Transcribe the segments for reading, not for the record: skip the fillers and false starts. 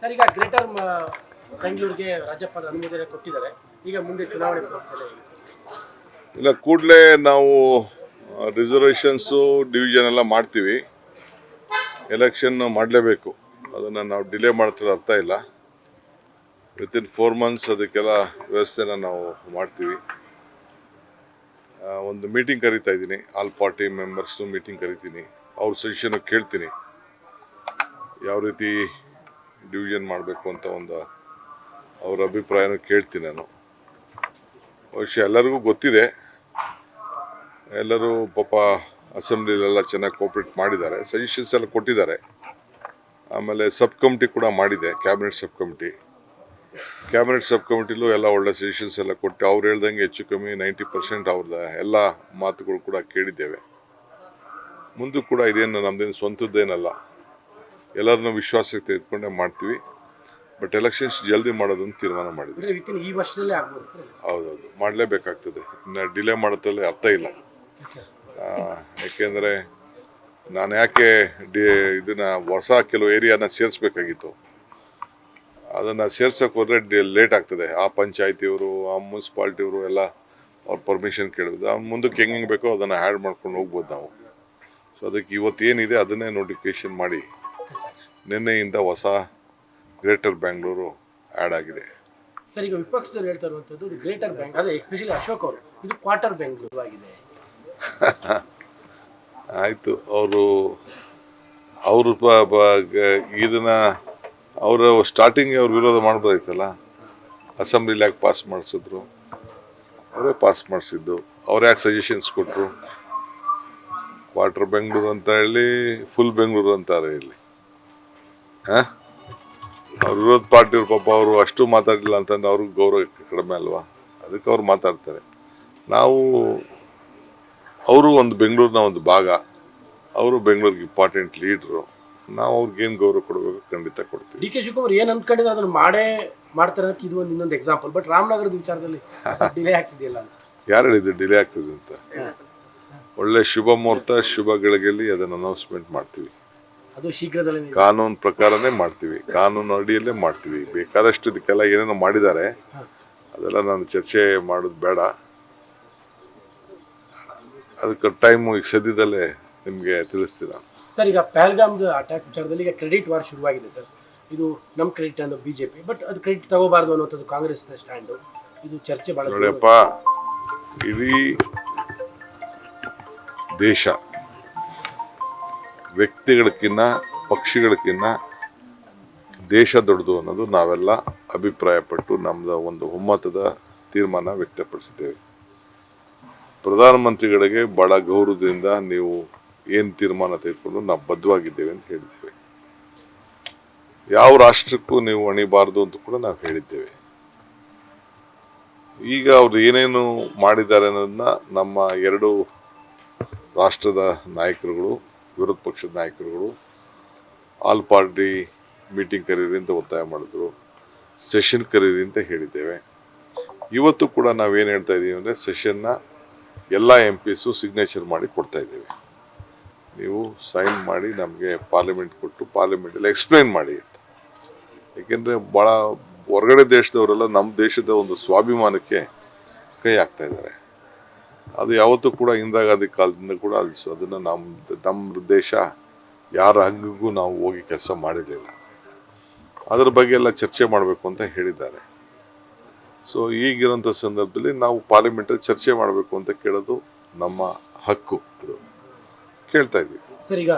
Sir, ಈಗ greater ಬೆಂಗಳೂರಿಗೆ ರಾಜ್ಯಪಾಲ ಅನುಮೋದನೆ ಕೊಟ್ಟಿದ್ದಾರೆ. ಈಗ ಮುಂದೆ ಚುನಾವಣೆ ಪ್ರಕ್ರಿಯೆ ಇಲ್ಲ, ಕೂಡಲೇ ನಾವು ರಿಸರ್ವೇಷನ್ಸು ಡಿವಿಷನ್ ಎಲ್ಲ ಮಾಡ್ತೀವಿ. ಎಲೆಕ್ಷನ್ ಮಾಡಲೇಬೇಕು, ಅದನ್ನು ನಾವು ಡಿಲೇ ಮಾಡ್ತಿರೋ ಅರ್ಥ ಇಲ್ಲ. ವಿತಿನ್ 4 months ಅದಕ್ಕೆಲ್ಲ ವ್ಯವಸ್ಥೆನ ನಾವು ಮಾಡ್ತೀವಿ. ಒಂದು ಮೀಟಿಂಗ್ ಕರಿತಾ ಇದ್ದೀನಿ, ಆಲ್ ಪಾರ್ಟಿ ಮೆಂಬರ್ಸು ಮೀಟಿಂಗ್ ಕರಿತೀನಿ. ಅವ್ರ ಸಜೆಷನ್ ಕೇಳ್ತೀನಿ, ಯಾವ ರೀತಿ ಡಿವಿಷನ್ ಮಾಡಬೇಕು ಅಂತ ಒಂದು ಅವ್ರ ಅಭಿಪ್ರಾಯನೂ ಕೇಳ್ತೀನಿ ನಾನು. ಬಹುಶಃ ಎಲ್ಲರಿಗೂ ಗೊತ್ತಿದೆ, ಎಲ್ಲರೂ ಪಾಪ ಅಸೆಂಬ್ಲಿಲೆಲ್ಲ ಚೆನ್ನಾಗಿ ಕೋಆಪ್ರೇಟ್ ಮಾಡಿದ್ದಾರೆ, ಸಜೆಷನ್ಸ್ ಎಲ್ಲ ಕೊಟ್ಟಿದ್ದಾರೆ. ಆಮೇಲೆ ಸಬ್ ಕಮಿಟಿ ಕೂಡ ಮಾಡಿದೆ, ಕ್ಯಾಬಿನೆಟ್ ಸಬ್ ಕಮಿಟಿಲೂ ಎಲ್ಲ ಒಳ್ಳೆ ಸಜೆಷನ್ಸ್ ಎಲ್ಲ ಕೊಟ್ಟು ಅವ್ರು ಹೇಳ್ದಂಗೆ ಹೆಚ್ಚು ಕಮ್ಮಿ 90% ಅವ್ರದ್ದು ಎಲ್ಲ ಮಾತುಗಳು ಕೂಡ ಕೇಳಿದ್ದೇವೆ. ಮುಂದೂ ಕೂಡ ಇದೇನು ನಮ್ಮದೇನು ಸ್ವಂತದ್ದೇನಲ್ಲ, ಎಲ್ಲರನ್ನೂ ವಿಶ್ವಾಸಕ್ಕೆ ತೆಗೆದುಕೊಂಡೇ ಮಾಡ್ತೀವಿ. ಬಟ್ ಎಲೆಕ್ಷನ್ಸ್ ಜಲ್ದಿ ಮಾಡೋದನ್ನು ತೀರ್ಮಾನ ಮಾಡಿದ್ವಿ. ಈ ವರ್ಷದಲ್ಲೇ ಆಗ್ಬೋದು ಸರ್? ಹೌದೌದು, ಮಾಡಲೇಬೇಕಾಗ್ತದೆ. ಇನ್ನು ಡಿಲೇ ಮಾಡೋದ್ರಲ್ಲಿ ಅರ್ಥ ಇಲ್ಲ. ಯಾಕೆಂದರೆ ನಾನು ಯಾಕೆ ಇದನ್ನು ಹೊಸ ಕೆಲವು ಏರಿಯಾನ ಸೇರಿಸ್ಬೇಕಾಗಿತ್ತು, ಅದನ್ನು ಸೇರ್ಸೋಕೆ ಹೋದರೆ ಲೇಟ್ ಆಗ್ತದೆ. ಆ ಪಂಚಾಯತಿಯವರು, ಆ ಮುನ್ಸಿಪಾಲ್ಟಿಯವರು ಎಲ್ಲ ಅವ್ರ ಪರ್ಮಿಷನ್ ಕೇಳಿದ್ರು. ಅವ್ನು ಮುಂದಕ್ಕೆ ಹೆಂಗೆ ಬೇಕೋ ಅದನ್ನು ಆ್ಯಡ್ ಮಾಡ್ಕೊಂಡು ಹೋಗ್ಬೋದು ನಾವು. ಸೊ ಅದಕ್ಕೆ ಇವತ್ತೇನಿದೆ ಅದನ್ನೇ ನೋಟಿಫಿಕೇಶನ್ ಮಾಡಿ ನಿನ್ನೆಯಿಂದ ಹೊಸ ಗ್ರೇಟರ್ ಬೆಂಗಳೂರು ಆ್ಯಡ್ ಆಗಿದೆ. ಸರ್, ಈಗ ವಿಪಕ್ಷದವ್ರು ಹೇಳ್ತಾ ಇರುವಂಥದ್ದು ಗ್ರೇಟರ್ ಬೆಂಗಳೂರು, ಅದೇ ಎಸ್ಪೆಷಲಿ ಅಶೋಕ್ ಅವರು, ಇದು ಕ್ವಾರ್ಟರ್ ಬೆಂಗಳೂರು ಆಗಿದೆ. ಆಯಿತು, ಅವರು ಇದನ್ನು ಅವರು ಸ್ಟಾರ್ಟಿಂಗ್ ಅವ್ರು ವಿರೋಧ ಮಾಡ್ಬೋದಾಯ್ತಲ್ಲ. ಅಸೆಂಬ್ಲಿಲಿ ಯಾಕೆ ಪಾಸ್ ಮಾಡಿಸಿದ್ರು, ಅವರೇ ಪಾಸ್ ಮಾಡಿಸಿದ್ದು. ಅವ್ರು ಯಾಕೆ ಸಜೆಷನ್ಸ್ ಕೊಟ್ಟರು, ಕ್ವಾರ್ಟರ್ ಬೆಂಗಳೂರು ಅಂತ ಹೇಳಿ ಫುಲ್ ಬೆಂಗಳೂರು ಅಂತಾರೆ ಇಲ್ಲಿ. ಹಾಂ, ಅವ್ರ ವಿರೋಧ ಪಾರ್ಟಿಯವ್ರು ಪಾಪ ಅವರು ಅಷ್ಟು ಮಾತಾಡಲಿಲ್ಲ ಅಂತಂದ್ರೆ ಅವ್ರಿಗೆ ಗೌರವ ಕಡಿಮೆ ಅಲ್ವಾ, ಅದಕ್ಕೆ ಅವ್ರು ಮಾತಾಡ್ತಾರೆ. ಅವರು ಒಂದು ಬೆಂಗಳೂರಿನ ಒಂದು ಭಾಗ, ಅವರು ಬೆಂಗಳೂರಿಗೆ ಇಂಪಾರ್ಟೆಂಟ್ ಲೀಡ್ರು. ನಾವು ಅವ್ರಿಗೇನು ಗೌರವ ಕೊಡಬೇಕು ಖಂಡಿತ ಕೊಡ್ತೀವಿ. ಡಿ ಕೆ ಶಿವಕುಮಾರ್ ಏನು ಅಂದ್ಕೊಂಡಿದ್ರೆ ಅದನ್ನು ಮಾಡ್ತಾರೆ ಅಂತ ಇದು ಒಂದು ಇನ್ನೊಂದು ಎಕ್ಸಾಂಪಲ್. ಬಟ್ ರಾಮನಗರದ ವಿಚಾರದಲ್ಲಿ ಡಿಲೇ ಆಗ್ತಿದೆಯಲ್ಲ, ಯಾರು ಹೇಳಿದ್ರು ಡಿಲೇ ಆಗ್ತದೆ ಅಂತ? ಒಳ್ಳೆ ಶುಭ ಮುಹೂರ್ತ, ಶುಭ ಗಳಿಗೆಯಲ್ಲಿ ಅದನ್ನು ಅನೌನ್ಸ್ಮೆಂಟ್ ಮಾಡ್ತೀವಿ. ಅದು ಶೀಘ್ರದಲ್ಲೇ ಕಾನೂನು ಪ್ರಕಾರನೇ ಮಾಡ್ತೀವಿ, ಕಾನೂನು ಅಡಿಯಲ್ಲೇ ಮಾಡ್ತೀವಿ. ಬೇಕಾದಷ್ಟು ಇದಕ್ಕೆಲ್ಲ ಏನೇನೋ ಮಾಡಿದ್ದಾರೆ, ಅದೆಲ್ಲ ನಾನು ಚರ್ಚೆ ಮಾಡೋದು ಬೇಡ. ಅದಕ್ಕೆ ಟೈಮು ಈಗ ಸದ್ಯದಲ್ಲೇ ನಿಮಗೆ ತಿಳಿಸ್ತೀರ. ಸರ್, ಈಗ ಪಹಲ್ಗಾಮ್ದು ಅಟ್ಯಾಕ್ ವಿಚಾರದಲ್ಲಿ ಈಗ ಕ್ರೆಡಿಟ್ ವಾರ್ ಶುರುವಾಗಿದೆ ಸರ್. ಇದು ನಮ್ಮ ಕ್ರೆಡಿಟ್ ಅನ್ನೋ ಬಿಜೆಪಿ, ಬಟ್ ಅದು ಕ್ರೆಡಿಟ್ ತಗೋಬಾರ್ದು ಅನ್ನೋಂಥದ್ದು ಕಾಂಗ್ರೆಸ್ನ ಸ್ಟ್ಯಾಂಡು. ಇದು ಚರ್ಚೆ ಭಾಳ. ನೋಡಿಯಪ್ಪ, ಇಡೀ ದೇಶ ವ್ಯಕ್ತಿಗಳಕ್ಕಿಂತ ಪಕ್ಷಿಗಳಕ್ಕಿಂತ ದೇಶ ದೊಡ್ಡದು ಅನ್ನೋದು ನಾವೆಲ್ಲ ಅಭಿಪ್ರಾಯಪಟ್ಟು ನಮ್ಮದು ಒಂದು ಒಮ್ಮತದ ತೀರ್ಮಾನ ವ್ಯಕ್ತಪಡಿಸಿದ್ದೇವೆ. ಪ್ರಧಾನಮಂತ್ರಿಗಳಿಗೆ ಭಾಳ ಗೌರವದಿಂದ ನೀವು ಏನು ತೀರ್ಮಾನ ತೆಗೆದುಕೊಂಡು ನಾವು ಬದ್ಧವಾಗಿದ್ದೇವೆ ಅಂತ ಹೇಳಿದ್ದೇವೆ. ಯಾವ ರಾಷ್ಟ್ರಕ್ಕೂ ನೀವು ಅಣಿಬಾರ್ದು ಅಂತ ಕೂಡ ನಾವು ಹೇಳಿದ್ದೇವೆ. ಈಗ ಅವ್ರು ಏನೇನು ಮಾಡಿದ್ದಾರೆ ಅನ್ನೋದನ್ನ ನಮ್ಮ ಎರಡು ರಾಷ್ಟ್ರದ ನಾಯಕರುಗಳು, ವಿರೋಧ ಪಕ್ಷದ ನಾಯಕರುಗಳು ಆಲ್ ಪಾರ್ಟಿ ಮೀಟಿಂಗ್ ಕರೀರಿ ಅಂತ ಒತ್ತಾಯ ಮಾಡಿದ್ರು, ಸೆಷನ್ ಕರೀರಿ ಅಂತ ಹೇಳಿದ್ದೇವೆ. ಇವತ್ತು ಕೂಡ ನಾವೇನು ಹೇಳ್ತಾ ಇದ್ದೀವಿ ಅಂದರೆ ಸೆಷನ್ನ ಎಲ್ಲ MPಸು ಸಿಗ್ನೇಚರ್ ಮಾಡಿ ಕೊಡ್ತಾ ಇದ್ದೇವೆ. ನೀವು ಸೈನ್ ಮಾಡಿ ನಮಗೆ ಪಾರ್ಲಿಮೆಂಟ್ ಕೊಟ್ಟು ಪಾರ್ಲಿಮೆಂಟಲ್ಲಿ ಎಕ್ಸ್ಪ್ಲೈನ್ ಮಾಡಿ ಅಂತ. ಏಕೆಂದರೆ ಭಾಳ ಹೊರಗಡೆ ದೇಶದವರೆಲ್ಲ ನಮ್ಮ ದೇಶದ ಒಂದು ಸ್ವಾಭಿಮಾನಕ್ಕೆ ಕೈ ಹಾಕ್ತಾ ಇದ್ದಾರೆ. ಅದು ಯಾವತ್ತೂ ಕೂಡ ಇಂದಿರಾಗಾಂಧಿ ಕಾಲದಿಂದ ಕೂಡ ಅದನ್ನು ನಮ್ಮ ದೇಶ ಯಾರ ಹಂಗಿಗೂ ನಾವು ಹೋಗಿ ಕೆಲಸ ಮಾಡಿರಲಿಲ್ಲ. ಅದರ ಬಗ್ಗೆ ಎಲ್ಲ ಚರ್ಚೆ ಮಾಡಬೇಕು ಅಂತ ಹೇಳಿದ್ದಾರೆ. ಸೊ ಈಗಿರೋಂಥ ಸಂದರ್ಭದಲ್ಲಿ ನಾವು ಪಾರ್ಲಿಮೆಂಟಲ್ಲಿ ಚರ್ಚೆ ಮಾಡಬೇಕು ಅಂತ ಕೇಳೋದು ನಮ್ಮ ಹಕ್ಕು, ಅದು ಕೇಳ್ತಾ ಇದ್ದೀವಿ. ಸರ್, ಈಗ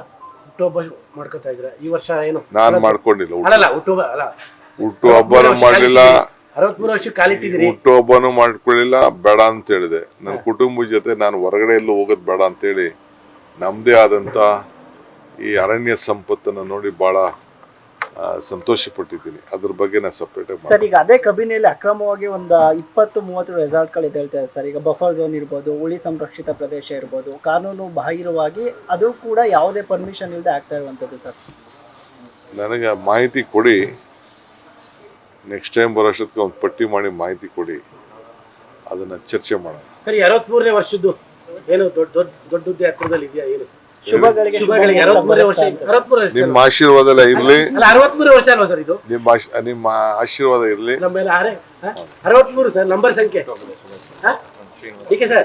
ಹುಟ್ಟುಹಬ್ಬ ಮಾಡ್ಕೊತಾ ಇದ್ರೆ ಈ ವರ್ಷ ಏನು? ನಾನು ಮಾಡ್ಕೊಂಡಿಲ್ಲ, ಹುಟ್ಟುಹಬ್ಬನೂ ಮಾಡಲಿಲ್ಲ, 63 ವರ್ಷಕ್ಕೆ ಕಾಲಿಟ್ಟಿದ್ದೀರಿ. ಹುಟ್ಟುಹಬ್ಬನೂ ಮಾಡ್ಕೊಳ್ಳಿಲ್ಲ, ಬೇಡ ಅಂತ ಹೇಳಿದೆ. ನನ್ನ ಕುಟುಂಬದ ಜೊತೆ ನಾನು ಹೊರಗಡೆ ಎಲ್ಲೂ ಹೋಗೋದು ಬೇಡ ಅಂತೇಳಿ ನಮ್ಮದೇ ಆದಂಥ ಈ ಅರಣ್ಯ ಸಂಪತ್ತನ್ನು ನೋಡಿ ಭಾಳ ಸಂತೋಷ ಪಟ್ಟಿದ್ದೀನಿ. ಅದ್ರ ಬಗ್ಗೆ ನಾನು ಸಪ್ರೇಟ್ ಆಗಿ. ಸರ್, ಈಗ ಅದೇ ಕಬಿನಿಯಲ್ಲಿ ಅಕ್ರಮವಾಗಿ ಒಂದು 20-30 ರೆಸಾರ್ಟ್ಗಳು ಇದೆ ಹೇಳ್ತಾರೆ ಸರ್. ಈಗ ಬಫರ್ ಝೋನ್ ಇರ್ಬೋದು, ಹುಲಿ ಸಂರಕ್ಷಿತ ಪ್ರದೇಶ ಇರ್ಬೋದು, ಕಾನೂನು ಬಾಹಿರವಾಗಿ ಅದು ಕೂಡ ಯಾವುದೇ ಪರ್ಮಿಷನ್ ಇಲ್ಲದೆ ಆಗ್ತಾ ಇರುವಂಥದ್ದು ಸರ್. ನನಗೆ ಮಾಹಿತಿ ಕೊಡಿ, ನೆಕ್ಸ್ಟ್ ಟೈಮ್ ಬರೋಷ್ಟೊತ್ತಿಗೆ ಒಂದು ಪಟ್ಟಿ ಮಾಡಿ ಮಾಹಿತಿ ಕೊಡಿ, ಅದನ್ನು ಚರ್ಚೆ ಮಾಡೋಣ. ಸರಿ, 63ನೇ ವರ್ಷದ್ದು ಏನು ದೊಡ್ಡ ಹುದ್ದೆ ಹತ್ರದಲ್ಲಿ ಇದೆಯಾ ಏನು? ಶುಭಗಳಿಗೆ ಶುಭಗಳಿಗೆ 63 ವರ್ಷ 63 ವರ್ಷ ನಿಮ್ಮ ಆಶೀರ್ವಾದ ಎಲ್ಲ ಇರ್ಲಿ, ಅಲ್ಲ 63 ವರ್ಷ ಅಲ್ವಾ ಸರ್ ಇದು? ನಿಮ್ಮ ಆಶೀರ್ವಾದ ಇರ್ಲಿ. ನಮ್ಮ ಮೇಲೆ 63 ಸರ್ ನಂಬರ್ ಸಂಖ್ಯೆ. ठीक है सर.